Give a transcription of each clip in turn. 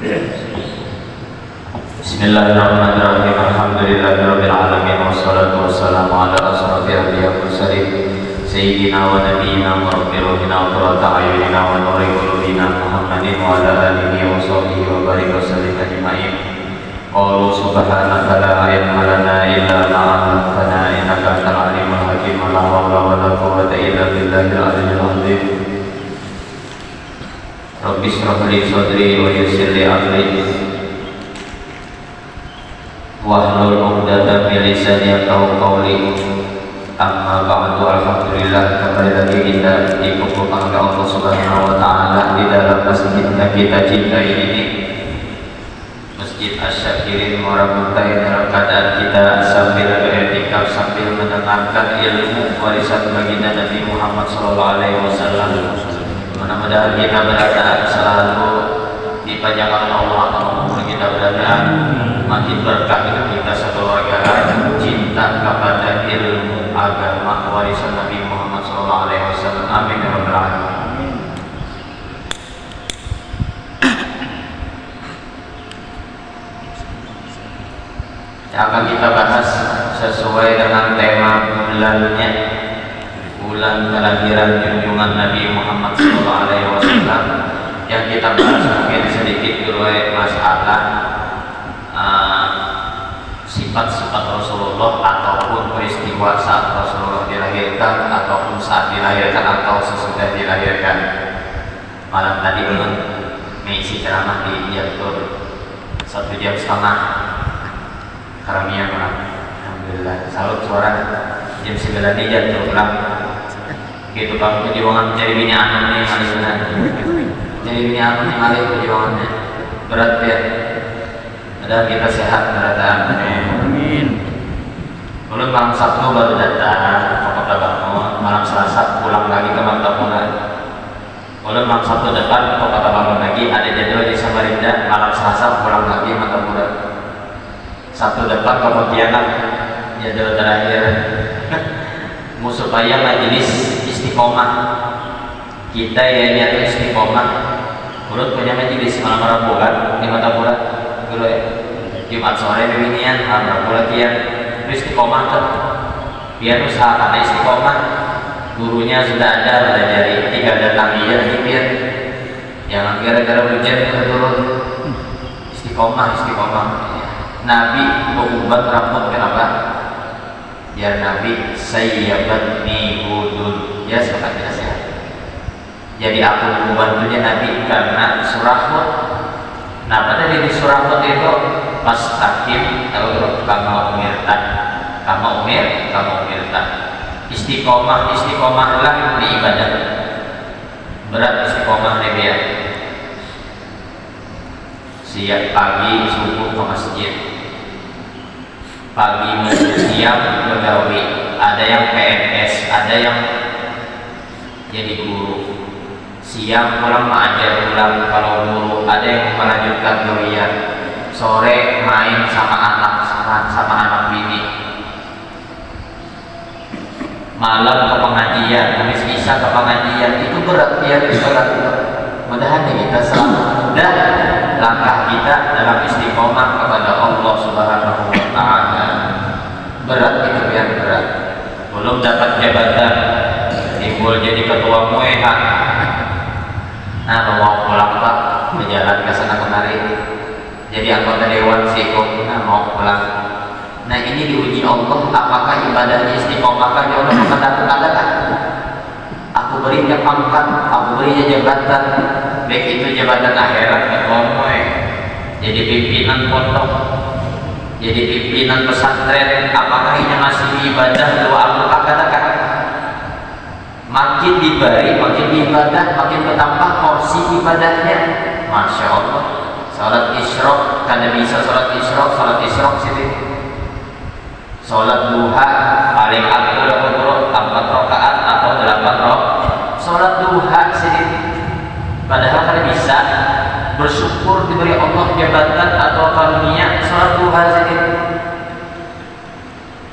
Bismillahirrahmanirrahim. Alhamdulillahirabbil alamin wassalatu wassalamu ala asrofil anbiya'i wal mursalin sayyidina wa nabiyyina wa rabbina wa qurrata a'yunina wa nuri qulubina Muhammadin wa ala alihi wa sahbihi wa barik wa sallim ajma'in. Qalu subhanaka la ilma lana illa ma 'allamtana innaka antal alimul hakim. La haula wa la quwwata illa billahil aliyyil azim. Rabbi shrah li sadri wa yassir li amri wahlul 'uqdatam min lisani yafqahu qawli. Amma ba'du, alhamdulillah, kembali lagi kita dikumpulkan oleh Allah Subhanahu wa taala di dalam masjid yang kita cintai ini, Masjid Asy-Syakirin Muaramuntain, dalam keadaan kita sambil beriktikaf, sambil mendengarkan ilmu warisan baginda Nabi Muhammad SAW. Mudah-mudahan kita berada selalu dipanjangkan Allah atau umur kita berada, makin berkah hidup kita sekeluarga, cinta kepada ilmu agama warisan Nabi Muhammad SAW. Amin ya rabbal alamin. Yang akan kita bahas sesuai dengan tema bulannya, bulan kelahiran junjungan Nabi Muhammad SAW. Yang kita bahas mungkin sedikit dulu masalah sifat-sifat Rasulullah ataupun peristiwa saat Rasulullah dilahirkan ataupun saat dilahirkan atau sesudah dilahirkan. Malam tadi belum mengisi ceramah di Jatur 1,5 jam karamia malam. Alhamdulillah, salut suara jam 9 di Jatur pulang. Gitu kamu perjuangan cari bini anak nih Malaysia. Cari bini anak nih Malaysia perjuangannya berat ya. Padahal kita sehat berada. Amin. Lalu malam Sabtu baru datang ke Kota Bangun, malam Selasa pulang lagi ke Mantapura. Lalu malam Sabtu depan ke Kota Bangun lagi, ada jadwal di Samarinda, malam Selasa pulang lagi ke Mantapura. Sabtu depan ke Pontianak, jadwal terakhir. Supaya majelis istiqomah kita ya niat istiqomah. Menurut punya majelis malam Rabu kan di Mantapura. Dulu ya, Jumat sore beginian, Rabu lagi yang istiqomah tuh. Biar usahakan istiqomah. Gurunya sudah ada, belajar, tinggal datang aja lagi biar jangan gara-gara hujan turun. Istiqomah. Nabi mengubat rambut kenapa? Biar Nabi sayyabatni hudun, ya seperti sehat. Jadi aku membantunya Nabi karena surah Hud. Nah pada di surah Hud itu pastaqim kama umirta. Istiqomahlah di ibadah. Berat istiqomah nih ya. Siap pagi subuh ke masjid. Pagi siang bergawe, ada yang PNS, ada yang jadi guru. Siang pulang mengajar ulang kalau guru, ada yang melanjutkan kuliah. Sore main sama anak bini. Malam ke pengajian, habis isya ke pengajian, itu berat ya, berat. Mudah-mudahan kita selalu mudah langkah kita dalam istiqomah kepada Allah Subhanahu wa taala. Berat itu biar berat. Belum dapat jabatan, timbul jadi ketua MUEHA. Nah, mau pulang Pak, berjalan ke sana kemari. Jadi anggota dewan Siko, mau pulang. Nah, ini diuji Allah, apakah ibadahnya istiqomah kan Allah mengadakan. Aku berinya pangkat, aku berinya jabatan, baik itu jabatan akhirat ketua jadi pimpinan pondok, jadi pimpinan pesantren, apakah ini masih ibadah doa aku katakan? Makin diberi, makin ibadah, makin bertambah porsi ibadahnya. Masya Allah. Salat isyraq, kan bisa salat isyraq sini. Salat duha paling akur 4 rakaat atau 8 rakaat. Salat duha sini. Padahal kan bisa bersyukur diberi Allah jabatan atau karunia salat duha sini.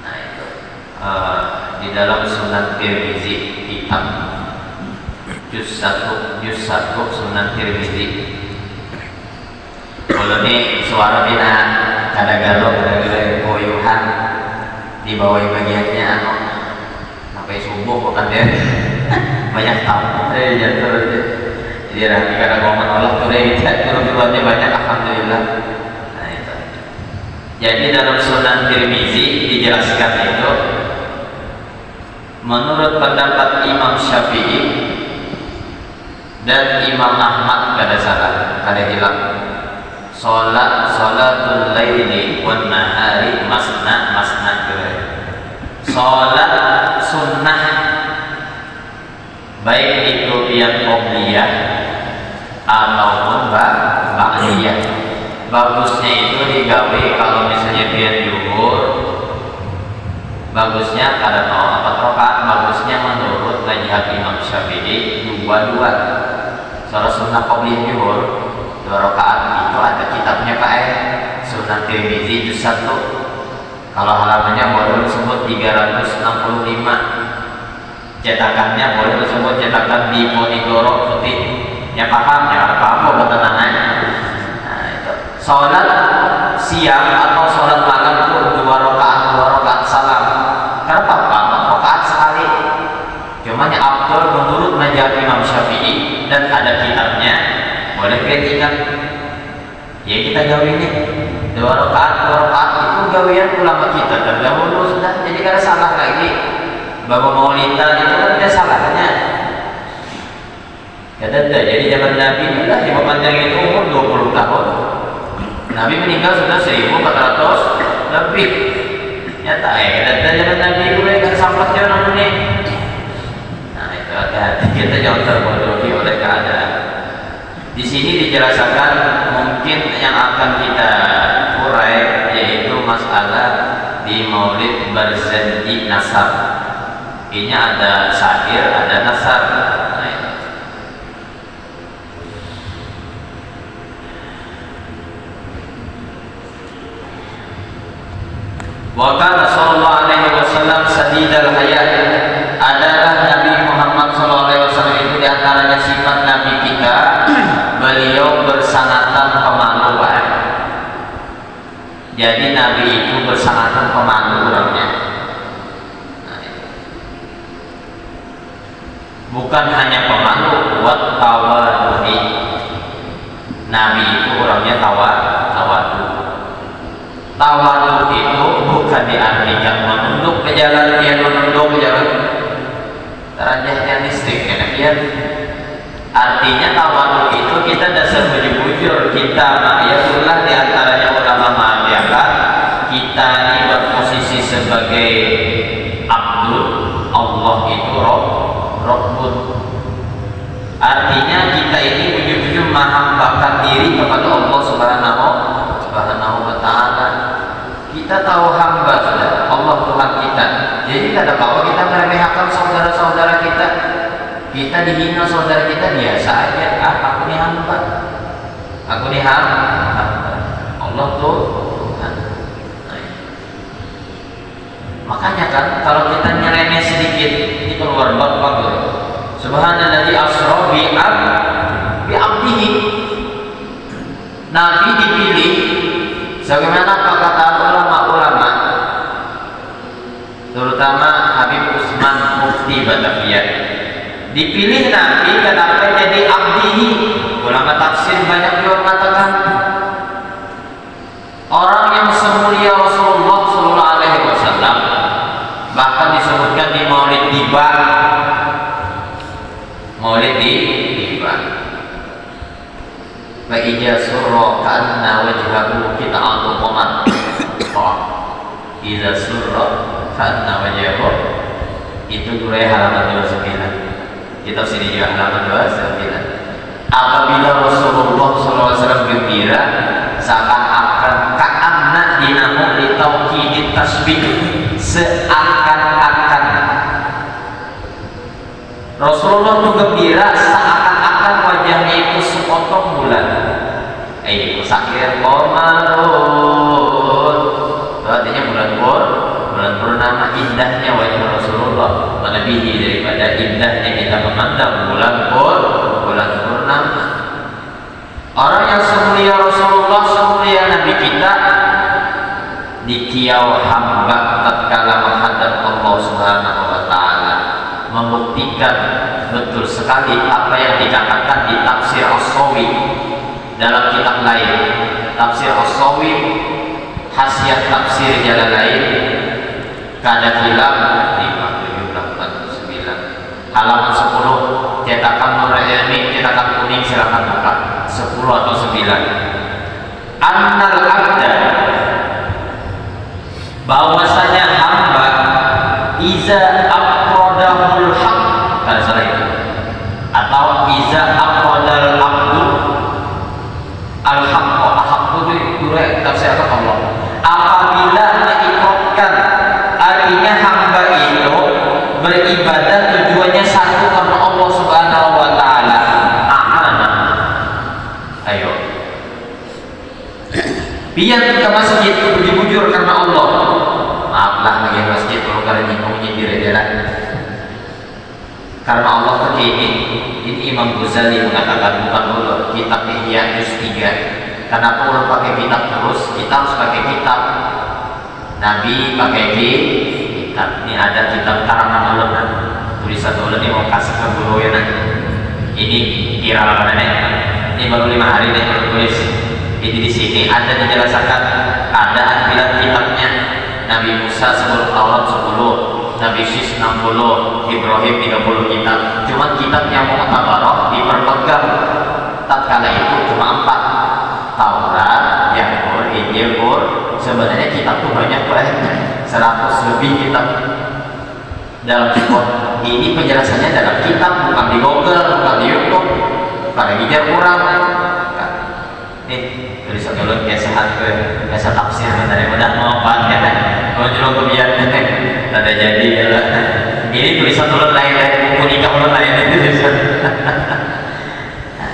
Nah itu di dalam Sunan Tirmizi kitab juz 1 Sunan Tirmizi nih suara bina kadang-kadang koyuhan di bawah bagiannya sampai subuh bukan deh banyak tamu jatuh jadi nanti karena kalau menolak tuh turun-turunnya banyak alhamdulillah. Nah itu jadi dalam Sunan Tirmizi dijelaskan itu menurut pendapat Imam Syafi'i dan Imam Ahmad kada salah kada hilang salatul laili wan nahari masna salat sunnah baik itu yang qobliyah ataupun ba'diyah bagusnya itu digawe kalau misalnya dia zuhur bagusnya kada mau 4 rakaat bagusnya menurut mazhab Imam Syafi'i 2 salat sunnah qobliyah zuhur 2 rakaat itu ada kitabnya Sunan Tirmizi juz 1 kalau halamannya boleh disebut 365 cetakannya boleh disebut cetakan di Ponegoro putih ya paham ya apa ketenangan. Nah itu sholat siang atau sholat malam itu 2 rakaat salam karena apa 4 rakaat sekali cuman yang afdal menurut mazhab Imam Syafi'i dan ada kitabnya boleh kita ingat ya kita gawe ini 2 rakaat itu gawean ulama kita terdahulu sudah jadi kada salah lagi Bapak Maulida itu kan tidak salahnya jadi zaman Nabi lah yang panjang itu umur 20 tahun Nabi meninggal sudah 1400 lebih nyata zaman Nabi itu kan sampai jauh ini. Nah itu hati-hati kita jangan terbodohi oleh keadaan. Di sini dijelaskan mungkin yang akan kita urai yaitu masalah di Maulid Barzanji Nasab. Ini ada syair, ada nasab. Wa kana sallallahu alaihi wasallam sadidal hayat. Adalah Nabi Muhammad sallallahu alaihi wasallam itu di antaranya sifat Nabi kita, beliau bersangatan kemaluan. Jadi Nabi itu bersangatan pemalu orangnya. Bukan hanya pemalu, wat tawadhu. Nabi itu orangnya tawadhu. Tawadhu itu bukan diartikan menunduk ke jalan, dia menunduk ke jalan. Terajahnya listrik ya. Artinya tawadhu itu kita dasar bujur-bujur kita ma'iyatullah di antaranya ulama ma'iyatullah kita ini berposisi sebagai abdul, Allah itu Rabbun. Artinya kita ini bujur-bujur menghambakan diri kepada Allah Subhanahu wa ta'ala. Kita tahu hamba sudah Allah Tuhan kita. Jadi tidak apa kita meremehkan saudara-saudara kita. Kita dihina saudara kita biasa aja. Aku ini hamba. Aku ini hamba. Allah tuh Tuhan. Makanya kan kalau kita nyeremeh sedikit itu keluar bab-bab. Subhanalladzi asra bi abdihi. Nabi dipilih sebagaimana perkataan ulama-ulama terutama Habib Usman Mufti Batavia. Dipilih Nabi kenapa jadi abdihi. Ulama tafsir banyak yang mengatakan orang yang semulia Rasulullah sallallahu alaihi wasallam bahkan disebutkan di Maulid Tiba. Maulid Tiba. Wa ija surra ka'anna wajhahu qita'atu qamar. Iza surra ka'anna wajhahu itu Quran halaman 29. Kita sini juga halaman 29. Apabila Rasulullah SAW gembira seakan-akan ka'anna dinamu li tauhidit tasbih, seakan-akan Rasulullah itu gembira seakan-akan wajahnya itu sepotong bulan. Sakir Qamarun. Itu artinya bulan purnama. Indahnya wajah Rasulullah melebihi daripada indahnya kita memandang bulan purnama. Orang yang semulia Rasulullah, semulia Nabi kita, dikiau hamba tatkala menghadap Allah Subhanahu wa taala, membuktikan betul sekali apa yang dikatakan di tafsir As-Sawi dalam kitab lain. Tafsir As-Sawi khasiat tafsir jalan lain kada hilang 5, 7, 8, 9 halaman 10 cetakan Nur Ilmi, cetakan kuning, silakan buka 10 atau 9. Annal abda, bahwasanya hamba iza aqradahul haq, kalau salah itu, atau iza aqradal abdu al haq, haq itu tafsir Allah, apabila mengikrarkan, artinya hamba itu beribadah tujuannya satu karena Allah Subhanahu wa taala. Amanah. Ayo. Pian ke masjid bujur-bujur karena Allah. Maaflah bagi masjid kalau kalian nyinggung nyindir lah. Karena Allah pergi ini Imam Ghazali mengatakan bukan dulu kitab Ihya juz 3. Kenapa ulun pakai kitab terus? Kita harus pakai kitab. Nabi pakai kitab. Ini ada kitab karangan ulun, tulisan ulun ini mau kasih ke guru ya nanti. Ini viral mana nih? Ini baru 5 hari nih ulun tulis. Jadi di sini ada dijelaskan keadaan bilang kitabnya. Nabi Musa 10 Taurat 10, Nabi Syis 60, Ibrahim 30 kitab. Cuma kitab yang Mu'tabarah diperpegang tatkala itu cuma 4. Taurat, Zabur, Injil, sebenarnya kitab itu banyak banget, 100 lebih kitab dalam kitab. Ini penjelasannya dalam kitab, bukan di Google, bukan di YouTube. Pada gijar kurang. Ini tulisan dulu biasa tafsir dari mudah manfaat ya kan. Kalau jual kebiasaan ada jadi ya. Ini tulisan dulu lain, buku nikah dulu lain itu tulisan.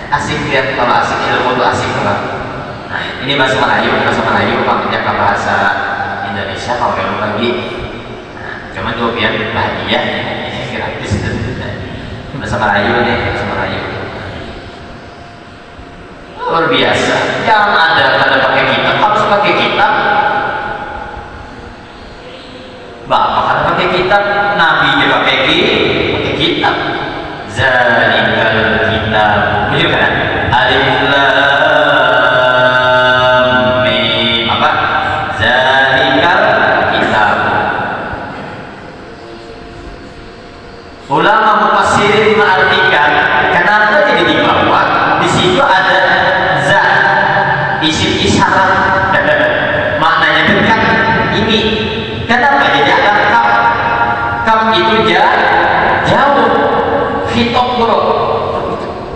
Asik lihat, kalau asik ilmu itu asik lah. Nah, ini bahasa Melayu pakai ke bahasa Indonesia kalau yang lagi. Nah, cuma dua biar bahagia, ini gratis. Bahasa Melayu nih, bahasa Melayu. Luar biasa. Yang ada pakai kitab, harus pakai kitab. Bapak kan pakai kitab, Nabi juga pakai kitab. Zalikal kitab. Betul kan? Alif lam mim. Apa? Zalikal kitab. Ulama mufassirin mengartikan kenapa jadi di bawah. Di situ ada za, isim isyarat. Maknanya dekat. Ini kenapa jadi ada kam? Kam itu jauh. Hitop bro.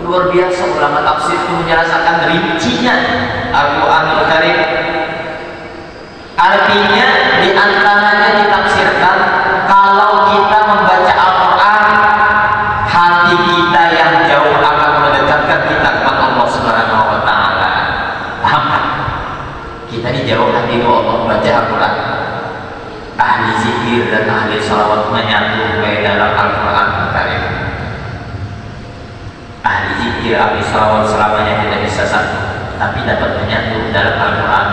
Luar biasa ulama tafsir itu menjelaskan rincinya Al-Qur'anul Karim. Artinya diantaranya ditafsirkan kalau kita membaca Al-Quran, hati kita yang jauh akan mendekatkan kita kepada Allah Subhanahu wa taala. Paham? Kita di jauh hati itu Allah membaca Al-Quran. Ahli zikir dan ahli salawat menyatu baik dalam Al-Quran Karim. Ahli zikir, ahli salawat selamanya tidak bisa satu, tapi dapat menyatu dalam Al-Quran.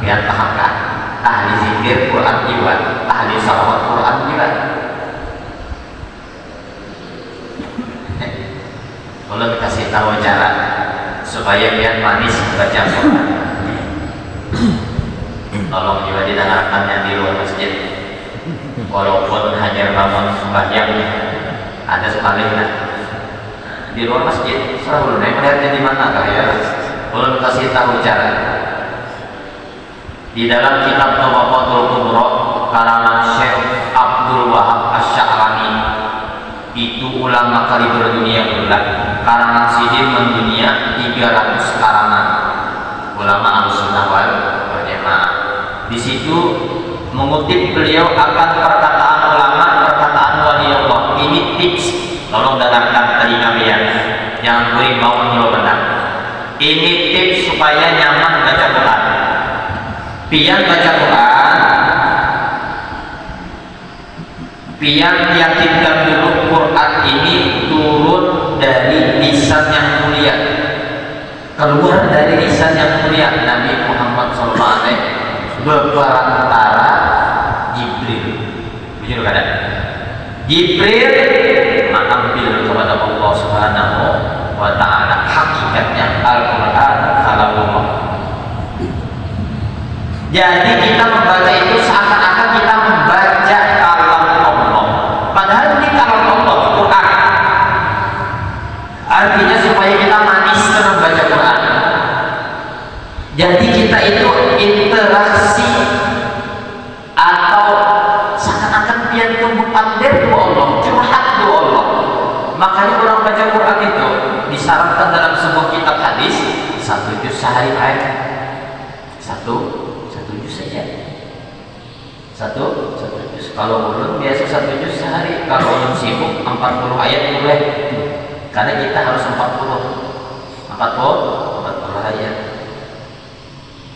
Biar pahamkan, ahli zikir Quran juga, ahli salawat Quran juga. Kalau dikasih tahu cara supaya biar manis baca Quran. Tolong juga didengarkan yang di luar masjid. Walaupun hanya bangun sembahyang, ada sebaliknya. Di luar masjid, selalu melihatnya di mana ya? Belum kasih tahu cara. Di dalam kitab Tabaqatul Kubra karangan Syekh Abdul Wahab Asy-Sya'rani, itu ulama kaliber dunia pula. Karangan Sidin mendunia 300 karangan ulama Ahlussunnah wal Jamaah. Di situ mengutip beliau akan perkataan ulama, perkataan wali Allah. Ini tips, tolong dengarkan tadi kalian yang gue mau dulu benar. Ini tips supaya nyaman baca Quran. Pian baca Quran, pian yakinkan dulu Quran ini turun dari lisan yang mulia. keluar dari lisan yang mulia Nabi Muhammad SAW berperantara Jibril. Begitu kan? Jibril mengambil kepada Allah Subhanahu wa Ta'ala hakikatnya Al-Quran kalamullah. Jadi kita membaca itu seakan-akan kita membaca kalam Allah, padahal ini kalam Allah, Quran. Artinya supaya kita manis dalam baca Quran. Jadi kita itu interaksi atau seakan-akan dia itu mutandir dua Allah, curhat dua Allah. Makanya orang baca Quran itu disarankan dalam sebuah kitab hadis 1 juz sehari ayat. Satu juz saja. Satu juz. Kalau ulun biasa 1 juz sehari. Kalau ulun sibuk 40 ayat boleh. Karena kita harus 40 ayat.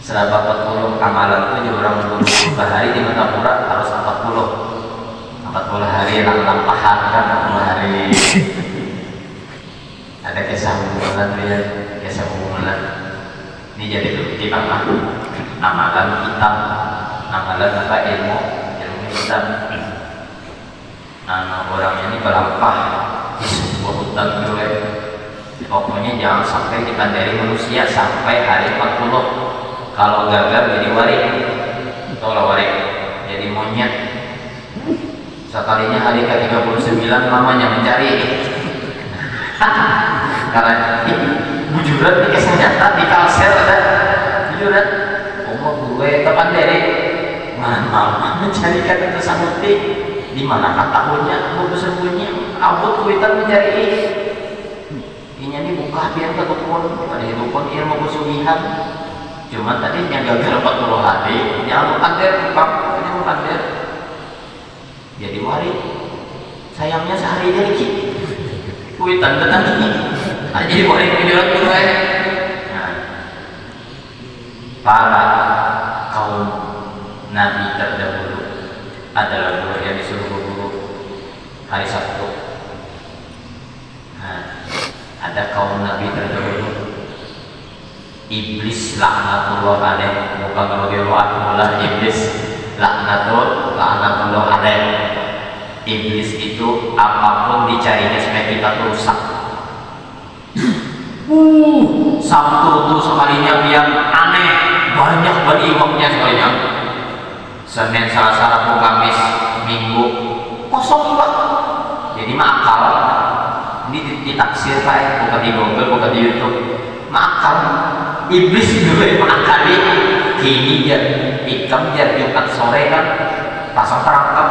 Selama 40 amalan itu di orang 20 hari di Matapura harus 40 hari lampahan kan 40 hari. Ada kisah hubungan ya, kisah hubungan. Ini jadi bukti apa? Amalan hitam, amalan apa ilmu hitam. Nah, orang ini berlampah di sebuah hutan gue. Pokoknya jangan sampai dikandari manusia sampai hari 40. Kalau gagal jadi warik, atau warik jadi monyet. Sekalinya hari ke-39 mamanya mencari. Karena bujuran di kisah nyata di Kalsel ada bujuran. Gue kapan dari mana mencarikan itu samuti di manakah tahunnya aku bersembunyi abut kuitan mencari ini dibuka biar ketepun pada hidupun ilmu kesugihan. Cuman tadi yang gagal 40 hari yang mukandir ini mukandir jadi waris sayangnya sehari jadi kuitan tentang ini jadi waris kujuran gue. Nah, para kaum Nabi terdahulu adalah guru yang disuruh guru hari Sabtu. Nah, ada kaum Nabi terdahulu Iblis laknatullah alaih, bukan radhiyallahu Iblis laknatullah alaih. Iblis itu apapun dicarinya supaya kita rusak. Sabtu tuh sekalinya yang aneh, banyak beriwaknya sekalinya. Senin, Selasa, Rabu, Kamis, Minggu kosong pak. Jadi makal. Ini ditaksir pak, bukan di Google, bukan di YouTube. Makal. Iblis dulu yang mengakali. Kini dia ikam dia Jumat sore kan pasang terangkap.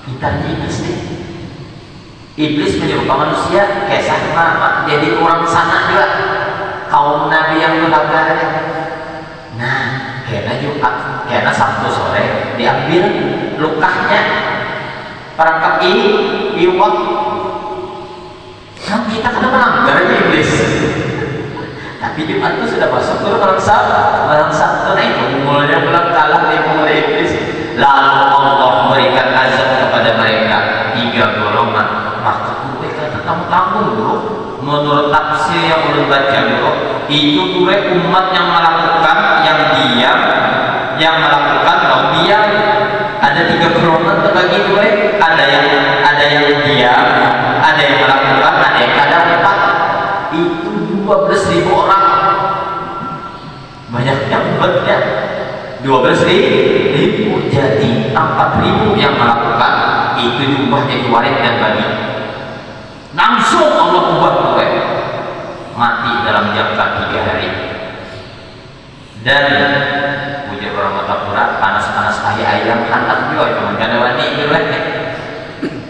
Pintarnya iblis nih. Iblis menyerupai manusia kisah nama jadi orang sana juga kaum Nabi yang berlaga. Nah, karena Jumat, karena Sabtu sore diambil lukahnya perangkap iwak. Nah, kita kan melanggar iblis. Tapi Jumat itu sudah masuk ke orang Sabtu. Nah itu mulanya belum kalah mulai iblis. Lalu Allah memberikan azab kepada mereka 3 golongan. Maka mereka tetap tanggung dulu. Menurut tafsir yang belum baca dulu, itu gue umat yang melakukan yang diam, yang melakukan diam. Ada 3 golongan terbagi gue. Ada yang diam, ada yang melakukan, ada 4. Itu 12.000 orang. Banyaknya umatnya 12.000. Jadi 4.000 yang melakukan itu diubah jadi waris dan bagi. Langsung Allah ubah gue mati dalam jangka 3 hari. Dan puja orang Matapura panas-panas kayak ayam hantar juga teman kada wani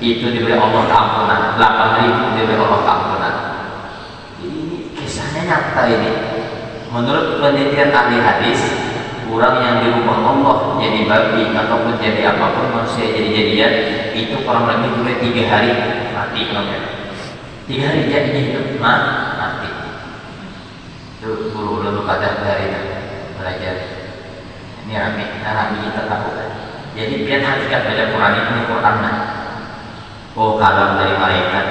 itu diberi Allah keampunan. 8.000 diberi Allah keampunan. Jadi ini kisahnya nyata ini. Menurut penelitian ahli hadis, orang yang dirubah Allah jadi babi ataupun jadi apapun manusia jadi-jadian itu kurang lebih dulu 3 hari mati namanya. 3 hari jadi hidup mati. Itu guru kadang dari belajar. Ini rami kita tahu kan. Jadi biar hakikat baca Quran ini Quran. Oh kalam dari malaikat.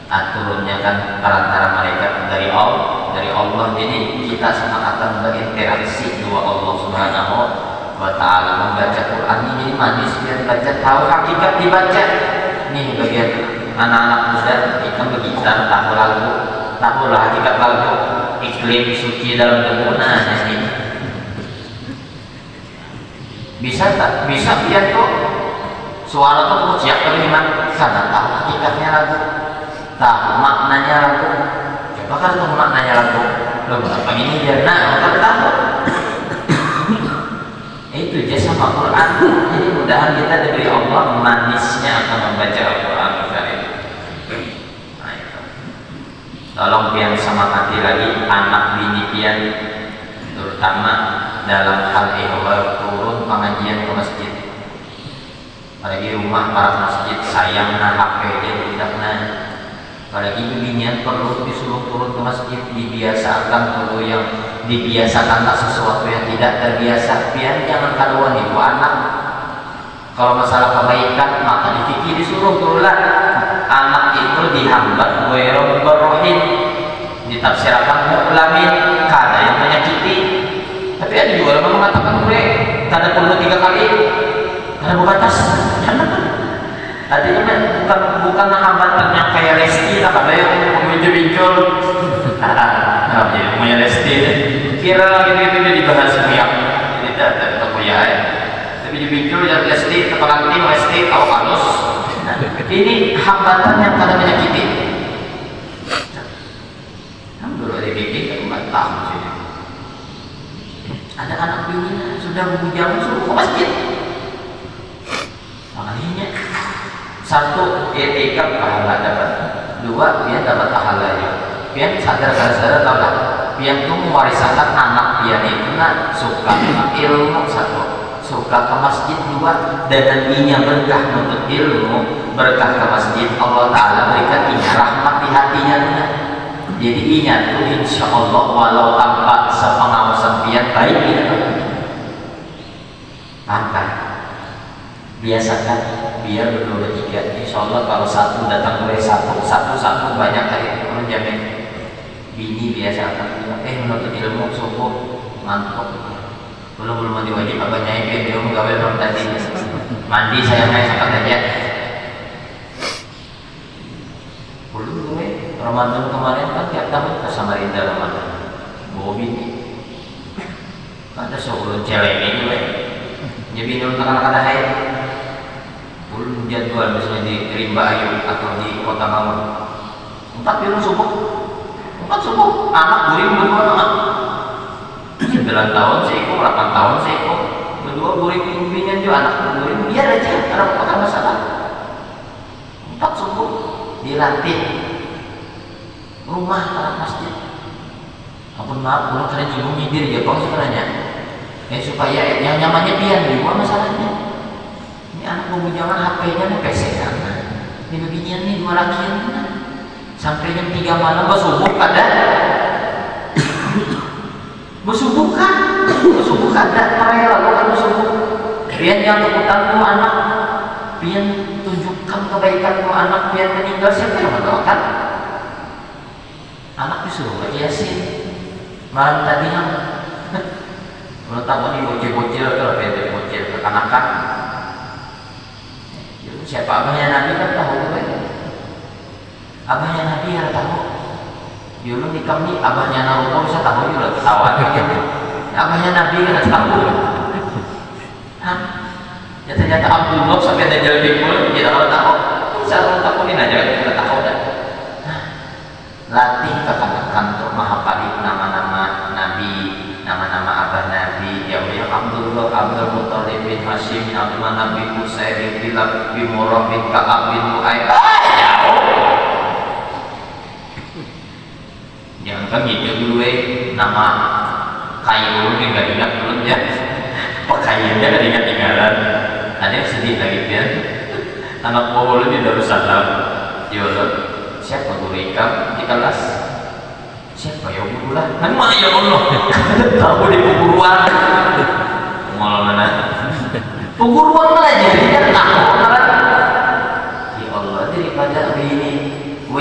Turunnya kan perantara malaikat dari Allah. Jadi kita akan berinteraksi dua Allah Subhanahu wa Ta'ala. Membaca Quran ini jadi manis, biar baca tahu hakikat dibaca. Nih bagian anak-anak muda kita bergitar, tahu lagu, tahu lah hakikat lagu, iklim suci dalam debunan ini. Bisa tak? Bisa biar tuh suara tuh siap terima karena tahu hakikatnya lagu, tahu maknanya lagu. Coba kan tahu maknanya lagu, lo berapa ini dia maka tahu. Itu aja sama Quran. Jadi mudahan kita diberi Allah manisnya akan membaca Al-Quran Karim. Nah itu. Tolong pian sama hati lagi anak bini pian, terutama dalam hal ihwal turun pengajian ke masjid. Apalagi rumah para masjid sayang na HP dia tidak nah. Apalagi binian perlu disuruh turun ke masjid, dibiasakan perlu yang dibiasakan tak sesuatu yang tidak terbiasa. Biar jangan kaduan itu anak. Kalau masalah kebaikan maka dipikir disuruh turunlah. Anak itu dihambat wairul berrohin, ditafsirkan mu'lamin, kada yang menyakiti. Tapi ada juga orang mengatakan gue kada perlu 3 kali, kada berbatas. Tadi bukan hambatan yang kayak Lesti lah, kada yang muncul-muncul. Punya Lesti kira gitu dibahas semua. Jadi tidak terkoyak ya. Tapi dibincul dari Lesti, tepalanting Lesti tahu halus. Ini hambatan yang kada menyakiti. Alhamdulillah dibikin kan tahu sini. Ada anak bini sudah bujang suruh ke masjid. Makanya satu etika pahala dapat, dua dia dapat pahalanya. Pian sadar tahu lah. Pian tuh mewariskan anak pian itu nak suka ilmu satu, suka ke masjid dua, dan inya berkah untuk ilmu, berkah ke masjid Allah Taala berikan inya rahmat di hatinya tuh. Jadi inya tuh insya Allah walau tanpa sepengawasan pian baik gitu. Maka biasakan biar berdua bertiga. Insya Allah kalau satu datang boleh satu banyak kali orang jamin. Bini biasakan menuntut ilmu subuh mantap. Belum mandi wajib abahnya dia gawe orang tadi mandi sayangnya sampai aja. Belum gue Ramadan kemarin kan tiap tahun ke Samarinda Ramadan. Bobi ada seorang cewek ini gue. Jadi dulu kadang-kadang haid. Belum jadwal misalnya di Rimba Ayu atau di Kota Bawang. 4 bilang subuh. 4 subuh. Anak guring berdua anak. 9 tahun seiko, 8 tahun seiko. Berdua guring bimbingan juga anak guring. Biar aja, ada masalah. 4 subuh dilatih. Rumah anak masjid. Ampun maaf, belum kalian juga nyidir ya bang sebenarnya. Supaya yang nyamannya pian juga masalahnya. Ini anak mau jangan HP-nya nih PC kan. Ini beginian nih 2 lakian kan. Sampai jam 3 malam bersubuh kada. Bersubuh kada rela bukan bersubuh. Pian yang tekutan tuh anak. Pian tunjukkan kebaikan tuh anak, pian meninggal siapa yang mendoakan? Anak disuruh baca Yasin. Malam tadi yang kalau tahu nih bocil-bocil kalau beda bocil kekanakan. Siapa abahnya Nabi kan tahu gue. Abahnya Nabi yang tahu. Dulu di kami abahnya Naruto bisa tahu juga ketahuan. Abahnya Nabi kan tahu. Hah? Ya ternyata Abdullah sampai Dajjal Bikul kita kalau tahu. Saya takutin aja kita tahu dah. Latih kekanakan untuk menghafali nama-nama Nabi, nama-nama abah Nabi. Ya Allah Abdullah, Abdul Muttalib bin Hashim bin Abdul Manaf bin Husain bin Kilab bin Murrah bin Ka'ab bin Lu'ay. Jauh. Jangan kan gitu dulu nama kayu ini nggak ingat dulu ya. Pakaiannya nggak ingat-ingatan. Ada yang sedih lagi kan. Anak buah di Darussalam. Ya Allah, siapa guru ikam di kelas? Siapa ya guru lah? Nama ya Allah. Tahu di perguruan. Malah mana? Perguruan mana jadi kan tahu kan? Ya Allah, daripada ini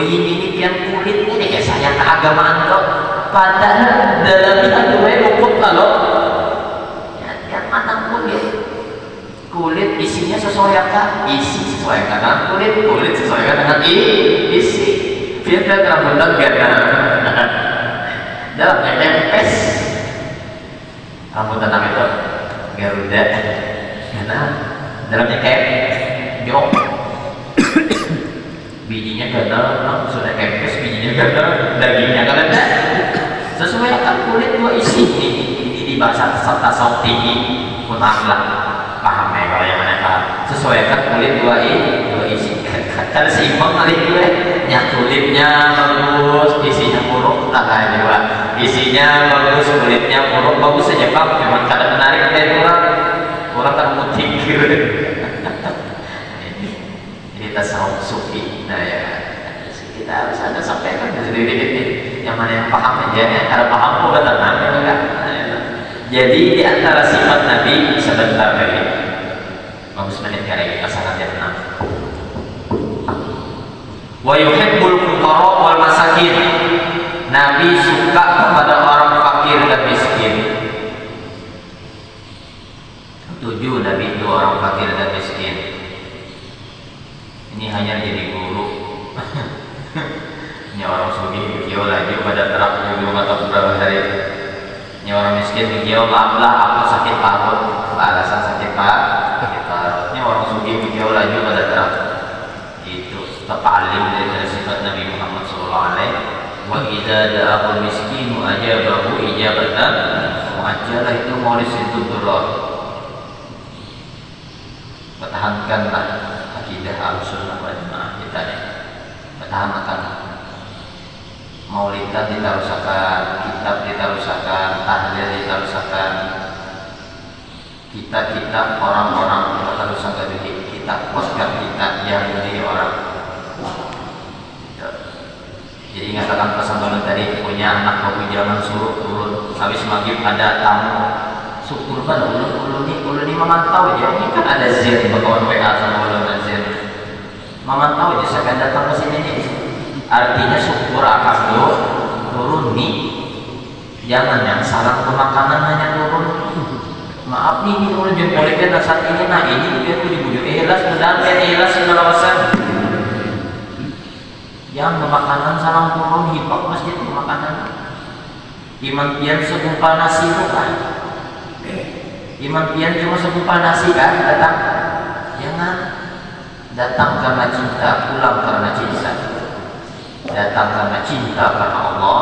ini pian kulit ini kayak saya keagamaan kok. Padahal dalam itu luput kalau yang matang kulit isinya sesuaikan isi sesuaikan dengan kulit sesuaikan dengan isi. Biar rambutan gana dalam tempes rambutan apa itu Garuda karena dalamnya kayak jok bijinya gana sudah kempes bijinya gana dagingnya kan ada sesuai akan kulit dua isi ini di bahasa tasawuf tinggi mutlak paham ya kalau yang mana paham sesuaikan kulit dua isi kan seimbang kali itu yang kulitnya bagus isinya buruk tak ada juga isinya bagus kulitnya buruk bagus saja pak memang kadang menarik dari orang kan mutik ini tasawuf sufi nah ya kita harus ada sampaikan sedikit yang mana yang paham aja ya kalau paham kok tenang ya kan jadi di antara sifat Nabi sebentar lagi bagus menit kali kita sangat tenang wa yuhibbul fuqara wal masakin Nabi suka kepada orang fakir dan miskin. 7 Nabi itu orang fakir dan miskin. Ini hanya jadi guru. Ini orang sugih beliau lagi pada terap dulu atau beberapa hari. Ini orang miskin beliau lah aku sakit parut. Alasan sakit parut. Ini orang sugih beliau lagi pada terap. Itu terpaling dari sifat Nabi Muhammad SAW. Wa idza da'al miskinu ajabahu ijabatan muajjalah itu moris itu duror. Pertahankanlah akidah Ahlussunnah wal Jamaah kita ya. Pertahankan maulidan kita rusakan, kitab kita rusakan, tahlil kita rusakan. Kita orang-orang kita rusakan kita kuatkan kita yang menjadi orang. Jadi ngatakan pesan tadi punya anak baru jangan suruh turun habis maghrib ada tamu syukur kan ulun ini memantau aja ini kan ada zir bakawan WA sama ulun zir memantau aja saya akan datang ke sini nih artinya syukur akan turun nih jangan yang salah ke makanan hanya turun maaf nih ini ulun jempolnya dan saat ini nah ini dia tuh dibujuk ikhlas mudah ikhlas senalawasan yang makanan salam turun hipak masjid makanan iman pian segumpal nasi bukan iman pian cuma segumpal nasi kan datang jangan datang karena cinta pulang karena cinta datang karena cinta karena Allah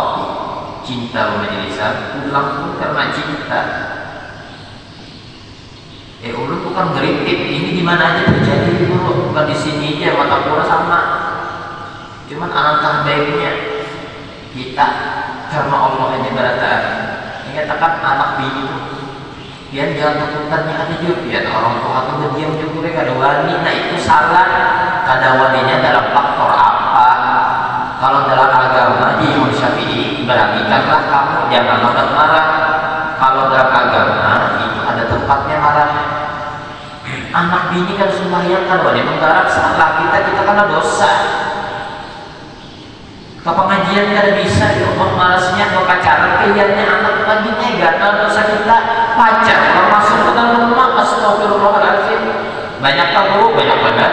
cinta majlisan pulang pun karena cinta ulun bukan ngerintip ini di mana aja terjadi dulu bukan di sini aja mata pura sama cuman alangkah baiknya kita karena Allah hanya berataan menyatakan anak bini itu dia jangan tuntutannya ada juga biar orang tua itu diam juga ada wani nah itu salah kada waninya dalam faktor apa kalau dalam agama di Imam Syafi'i beranikanlah kamu jangan marah kalau dalam agama itu ada tempatnya marah anak bini kan sembahyang kan wani menggarap salah kita karena dosa ke pengajian kada bisa ya malasnya ke pacaran pilihannya anak lagi gatal dosa kita pacar orang masuk ke dalam rumah astagfirullahaladzim banyak tahu banyak banget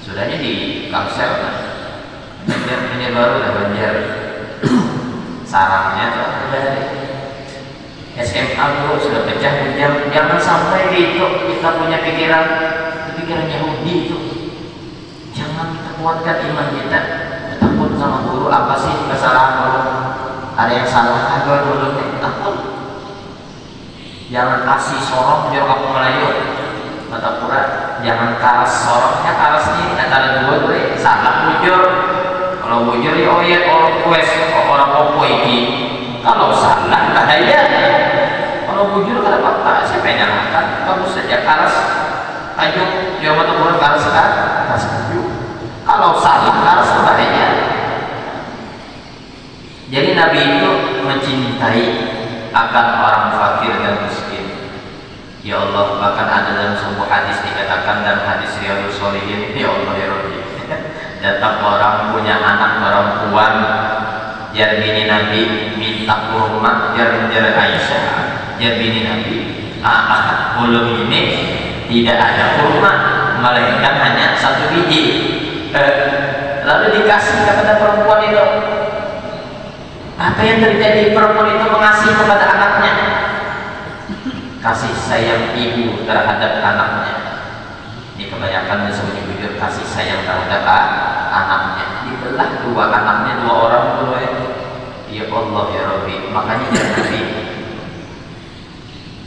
sudahnya di Kamsel kan Banjar ini baru lah Banjar sarangnya tuh dari SMA dulu sudah pecah jangan sampai itu kita punya pikiran Yahudi itu jangan kita kuatkan iman kita takut sama guru apa sih kesalahan guru ada yang salah agak dulu takut jangan kasih sorong biar kamu Melayu mata pura jangan karas sorongnya karasnya antara dua tuh salah bujur kalau bujur ya oh ya orang kues orang popo ini kalau salah bahaya kalau bujur kada apa siapa yang nyalakan kamu saja karas ayo jangan mata pura karas bujur kalau salah harus bahaya. Jadi Nabi itu mencintai akan orang fakir dan miskin. Ya Allah, bahkan ada dalam sebuah hadis dikatakan dalam hadis Riyadhus Shalihin, ya Allah ya Rabbi. datang orang punya anak perempuan, jar bini Nabi minta kurma, jar Aisyah, jar bini Nabi, belum ini tidak ada kurma, melainkan hanya satu biji. Lalu dikasih kepada perempuan itu. Apa yang terjadi? Perempuan itu mengasihi kepada anaknya, kasih sayang ibu terhadap anaknya. Ini kebanyakan disebut jujur kasih sayang terhadap anaknya. Dibelah dua anaknya, dua orang dua. Ya Allah ya Rabbi. Makanya jangan Nabi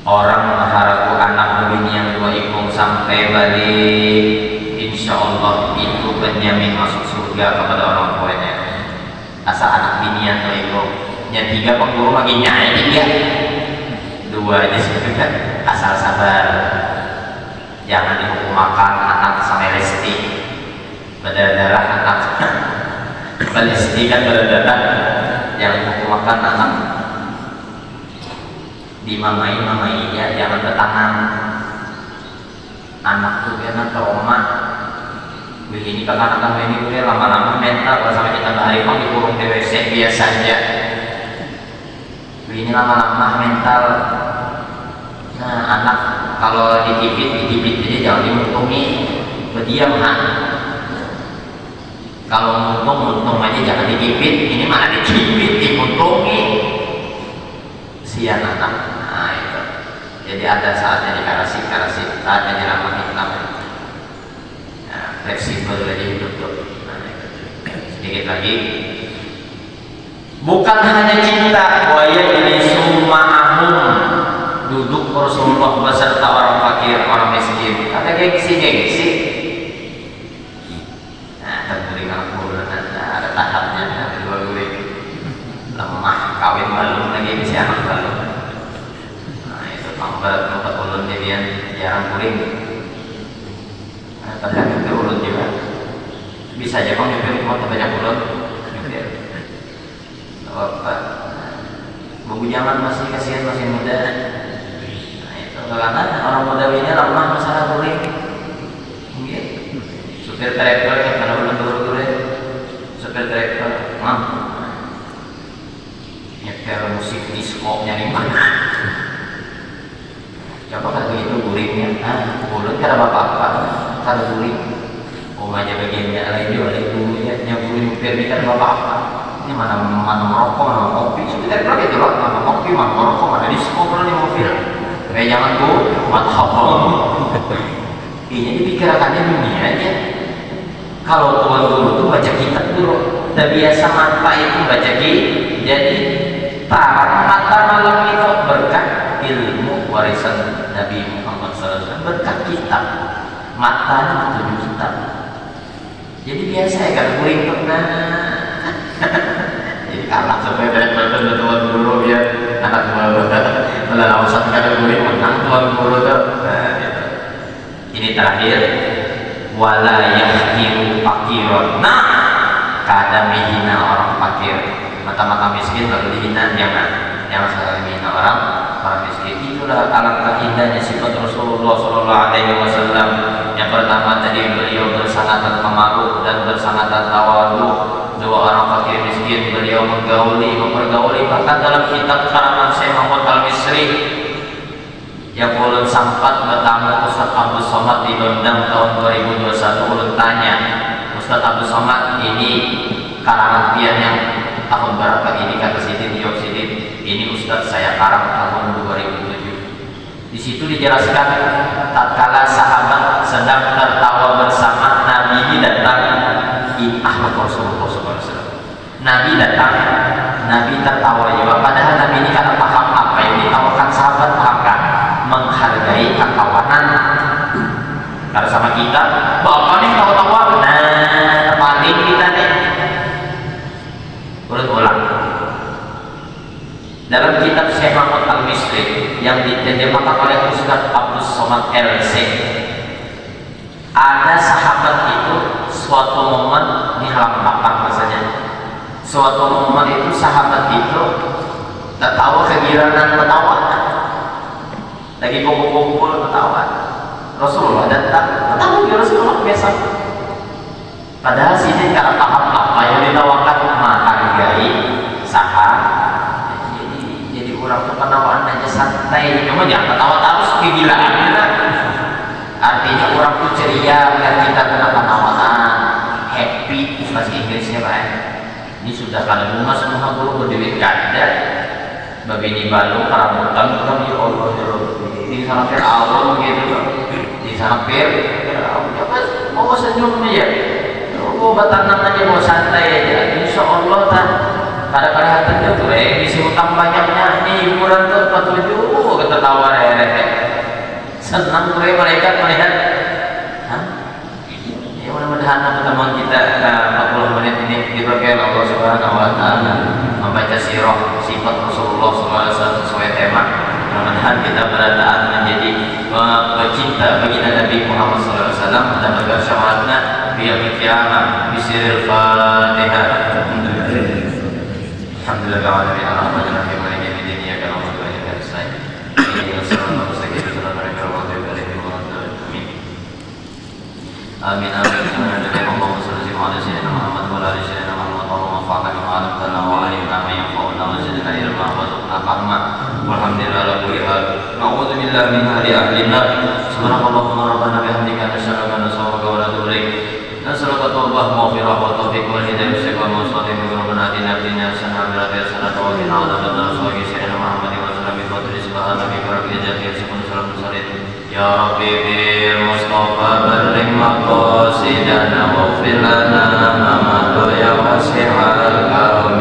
orang mengharapkan anak begini yang dua ikung sampai balik, insya Allah itu penjamin masuk surga kepada orang tuanya. Asal anak binian dua ikung, yang tiga pengguru lagi nyai tiga, dua aja surga. Asal sabar. Jangan dihukum makan anak sama lesti, berdarah anak lesti kan berdarah. Jangan dihukum makan anak, dimamai ya, jangan bertangan. Anak tuh karena trauma. Begini kakak anak ini udah lama-lama mental kalau sampai kita hari mau dikurung di WC biasa aja. Begini lama-lama mental. Nah anak kalau ditipit jadi jangan dimuntungi, berdiam kalau muntung aja jangan ditipit, ini malah ditipit, dimuntungi, sian anak. Nah itu, jadi ada saatnya dikarasi, saatnya diramah hitam. Nah, fleksibel jadi hidup tuh. Nah, sedikit lagi, bukan hanya cinta, waya ini sumahum, duduk Rasulullah beserta orang fakir, orang miskin. Ada gengsi. Nah, terguling Al-Quran, ada tahapnya, ada dua guling. Lemah, kawin balung lagi bisa anak balung. Nah, itu tempat ulun jadian jarang guling. Nah, padahal itu ulun juga. Bisa aja kau nyupir mau banyak ulun. Nyupir. Apa? Buku zaman masih kasihan, masih muda. Karena orang muda ini lemah masalah guling. Supir traktor yang karena belum turun, supir traktor mampu nyetel musik disco nya di mana? Coba kan begitu gulingnya, guling karena apa-apa, karena guling. Aja bagiannya lain juga ada dulunya, yang guling supir ini kan apa-apa. Ini mana merokok, mana kopi, supir traktor itu loh, mana kopi, mana merokok, mana disco kalau di mobil. Kayak jangan tuh madhabam. Ini dipikirkannya dunia aja. Kalau tuan guru tuh baca kitab dulu, udah biasa mata itu baca jadi tarang mata malam itu berkat ilmu warisan Nabi Muhammad SAW, berkat kitab matanya tujuh kitab. Jadi biasa ya kan guling pernah. Jadi kalah sampai dari tuan guru biar anak malah usah kada guling menang tuan guru tuh. Ini terakhir, wala yahkiru fakiron. Nah, kada menghina orang fakir, mata-mata miskin lalu dihina, jangan salah menghina orang miskin. Itulah alangkah indahnya sifat Rasulullah SAW. Yang pertama tadi beliau bersangatan pemalu dan bersangatan tawadu. Dua orang fakir miskin beliau mempergauli, bahkan dalam kitab karangan Syekh Muhammad Al-Misri yang ulun sempat bertamu Ustaz Abdul Somad di London tahun 2021. Ulun tanya, Ustaz Abdul Somad, ini karangan pian yang tahun berapa ini? Kata Sidin, jawab Sidin, ini Ustaz saya karang tahun 2007. Di situ dijelaskan tatkala sahabat sedang tertawa bersama, Nabi datang. Ahmad Rasulullah SAW. Nabi datang, Nabi tertawa juga. Padahal Nabi ini kan paham apa yang ditawakan sahabat, paham kan? Menghargai kekawanan. Karena sama kita, bapak nih tawa-tawa, paling kita nih. Ulang. Dalam kitab Syekh Muhammad Al-Misri yang diterjemahkan oleh Ustaz Abdul Somad LC, ada sahabat itu suatu momen, ini halaman 8 rasanya. Suatu momen itu sahabat itu tertawa kegirangan ketawa, lagi kumpul-kumpul ketawa. Rasulullah datang, ketawa ya Rasulullah biasa. Padahal sini cara paham apa yang ditawarkan menghargai saham. Jadi orang tuh penawaan aja santai, cuma jangan ketawa terus kegilaan kita. Artinya orang tuh ceria biar kita kena penawaan happy, bahasa Inggrisnya Pak. Ini sudah kalau rumah semua guru berdiri ganda, babini balu peramutan bukan ya Allah ya Rabbi. Di sana awal gitu loh, di sana mau senyum aja. Oh, batangan aja mau santai aja. Insya Allah tak kadang-kadang hati tuh isi utang banyaknya ini hiburan tuh 47 ketawa senang gue mereka melihat. Ya mudah-mudahan pertemuan kita 40 menit ini diberkahi Allah Subhanahu wa taala membaca sirah sifat Rasulullah SAW sesuai tema. Mudah-mudahan kita berataan menjadi pecinta baginda Nabi Muhammad SAW dan bersyaratnya biar kiamat bisiril Fatihah. Alhamdulillah alamin arrahmanir rahim maliki yaumiddin iyyaka na'budu wa iyyaka nasta'in ihdinas siratal mustaqim siratal ladzina an'amta alaihim ghairil maghdubi amin amin Allahumma shalli ala sayyidina Muhammad wa ala ali sayyidina Muhammad Allahumma fa'alna ma 'allamtana wa 'allimna ma yanfa'una wa zidna ilma wa warzuqna fahma walhamdulillahi ala kulli hal na'udzu billahi min ahli an-nar subhanakallahumma rabbana bihamdika nasyhadu an la ilaha illa anta astaghfiruka wa atubu ilaik. نسألك التوبة والمغفرة والتوفيق والهداية والاستقامة والصلاة ربنا آتنا في الدنيا حسنة وفي الآخرة حسنة وقنا عذاب النار صلى سيدنا محمد وسلم بفضل سبحان ربك رب العزة عما يصفون وسلام على المرسلين يا ربي بالمصطفى بلغ مقاصدنا واغفر لنا ما مضى يا واسع الكرم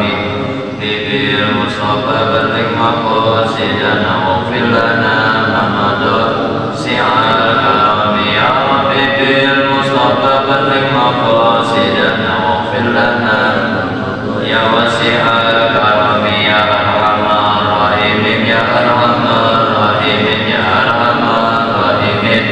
بالمصطفى بلغ مقاصدنا واغفر لنا ما مضى سع الكرم يا ربي بالمصطفى بلغ مقاصدنا واغفر لنا يا واسع الكرم يا ارحم الراحمين يا ارحم الراحمين يا ارحم الراحمين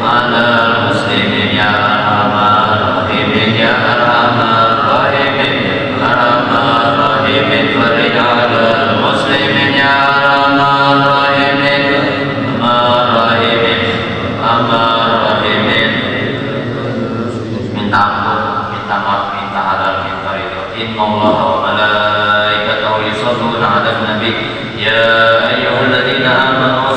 على المسلمين يا ارحم الراحمين يا ارحم الراحمين ارحم الراحمين فرج على المسلمين يا ارحم الراحمين الراحمين الراحمين minta ampun, minta maaf, minta halal, minta ridho. Inna Allah wa malaikatahu yusholluna 'alan nabi ya ayyuhalladzina amanu